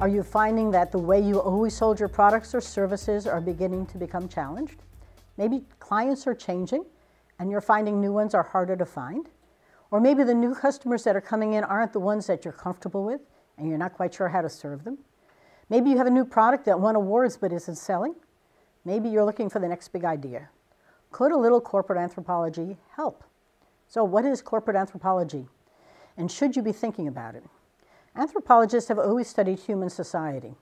Are you finding that the way you always sold your products or services are beginning to become challenged? Maybe clients are changing and you're finding new ones are harder to find. Or maybe the new customers that are coming in aren't the ones that you're comfortable with and you're not quite sure how to serve them. Maybe you have a new product that won awards but isn't selling. Maybe you're looking for the next big idea. Could a little corporate anthropology help? So what is corporate anthropology? And should you be thinking about it? Anthropologists have always studied human society.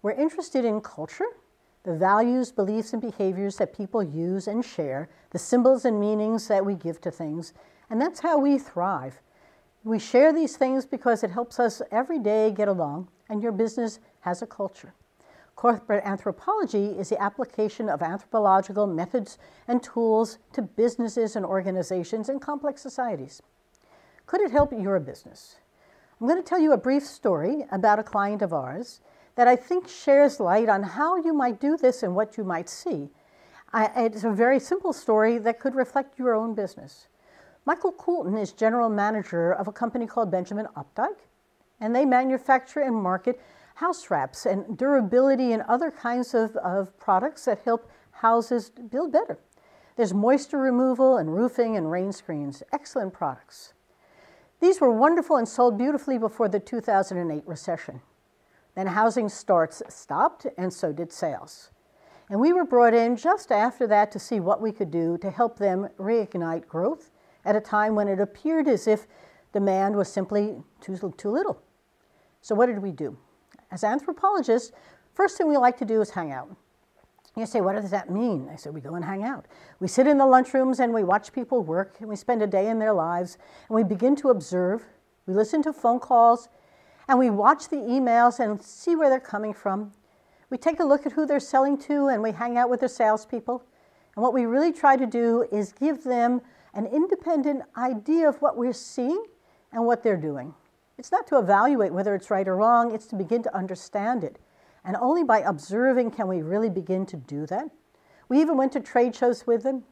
We're interested in culture, the values, beliefs, and behaviors that people use and share, the symbols and meanings that we give to things, and that's how we thrive. We share these things because it helps us every day get along, and your business has a culture. Corporate anthropology is the application of anthropological methods and tools to businesses and organizations in complex societies. Could it help your business? I'm going to tell you a brief story about a client of ours that I think shares light on how you might do this and what you might see. It's a very simple story that could reflect your own business. Michael Coulton is general manager of a company called Benjamin Updike, and they manufacture and market house wraps and durability and other kinds of products that help houses build better. There's moisture removal and roofing and rain screens, excellent products. These were wonderful and sold beautifully before the 2008 recession. Then housing starts stopped, and so did sales. And we were brought in just after that to see what we could do to help them reignite growth at a time when it appeared as if demand was simply too little. So what did we do? As anthropologists, first thing we like to do is hang out. You say, what does that mean? I said, we go and hang out. We sit in the lunchrooms and we watch people work, and we spend a day in their lives, and we begin to observe. We listen to phone calls, and we watch the emails and see where they're coming from. We take a look at who they're selling to, and we hang out with their salespeople. And what we really try to do is give them an independent idea of what we're seeing and what they're doing. It's not to evaluate whether it's right or wrong, it's to begin to understand it. And only by observing can we really begin to do that. We even went to trade shows with them,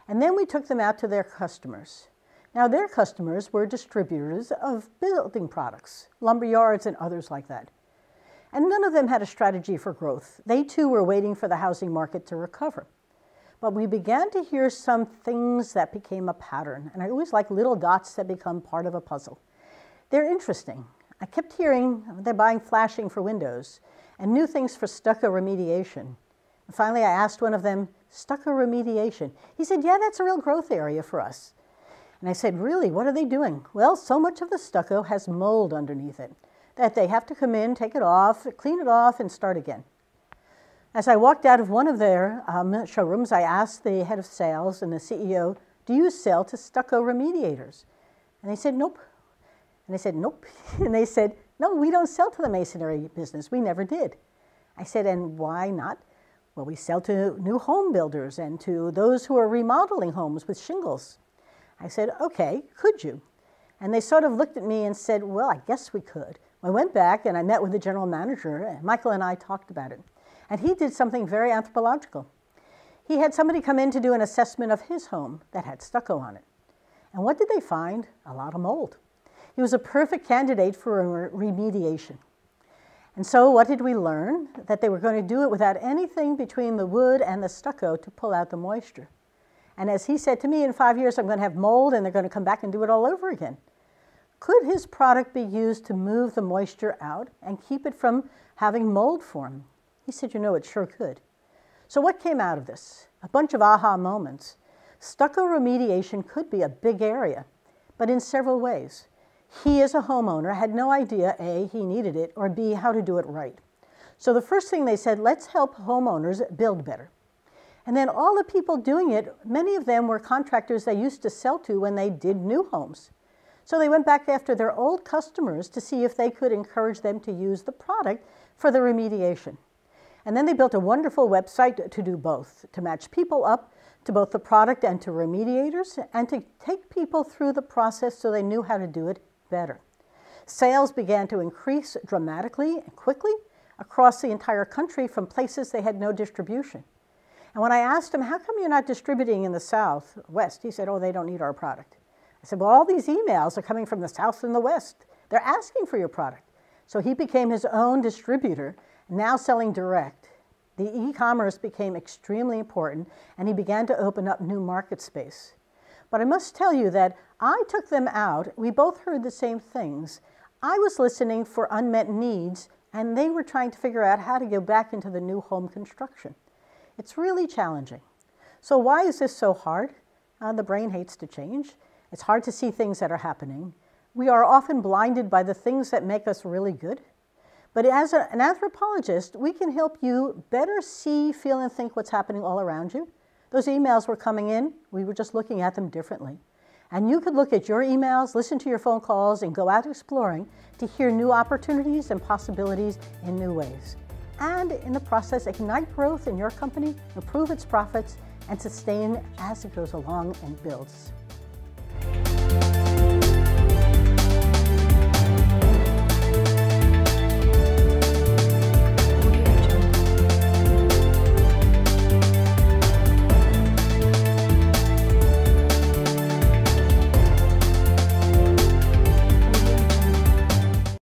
and then we took them out to their customers. Now, their customers were distributors of building products, lumber yards and others like that. And none of them had a strategy for growth. They too were waiting for the housing market to recover. But we began to hear some things that became a pattern, and I always like little dots that become part of a puzzle. They're interesting. I kept hearing they're buying flashing for windows and new things for stucco remediation. And finally, I asked one of them, stucco remediation. He said, yeah, that's a real growth area for us. And I said, really, what are they doing? Well, so much of the stucco has mold underneath it that they have to come in, take it off, clean it off, and start again. As I walked out of one of their showrooms, I asked the head of sales and the CEO, do you sell to stucco remediators? And they said, nope. And I said, nope. And they said, no, we don't sell to the masonry business. We never did. I said, and why not? Well, we sell to new home builders and to those who are remodeling homes with shingles. I said, okay, could you? And they sort of looked at me and said, well, I guess we could. I went back and I met with the general manager, and Michael and I talked about it. And he did something very anthropological. He had somebody come in to do an assessment of his home that had stucco on it. And what did they find? A lot of mold. He was a perfect candidate for remediation. And so what did we learn? That they were going to do it without anything between the wood and the stucco to pull out the moisture. And as he said to me, in 5 years I'm going to have mold and they're going to come back and do it all over again. Could his product be used to move the moisture out and keep it from having mold form? He said, you know, it sure could. So what came out of this? A bunch of aha moments. Stucco remediation could be a big area, but in several ways. He, as a homeowner, had no idea, A, he needed it, or B, how to do it right. So the first thing they said, let's help homeowners build better. And then all the people doing it, many of them were contractors they used to sell to when they did new homes. So they went back after their old customers to see if they could encourage them to use the product for the remediation. And then they built a wonderful website to do both, to match people up to both the product and to remediators, and to take people through the process so they knew how to do it better. Sales began to increase dramatically and quickly across the entire country from places they had no distribution. And when I asked him, how come you're not distributing in the South, West? He said, oh, they don't need our product. I said, well, all these emails are coming from the South and the West. They're asking for your product. So he became his own distributor, now selling direct. The e-commerce became extremely important, and he began to open up new market space. But I must tell you that I took them out. We both heard the same things. I was listening for unmet needs, and they were trying to figure out how to go back into the new home construction. It's really challenging. So why is this so hard? The brain hates to change. It's hard to see things that are happening. We are often blinded by the things that make us really good. But as an anthropologist, we can help you better see, feel, and think what's happening all around you. Those emails were coming in. We were just looking at them differently. And you could look at your emails, listen to your phone calls, and go out exploring to hear new opportunities and possibilities in new ways. And in the process, ignite growth in your company, improve its profits, and sustain as it goes along and builds.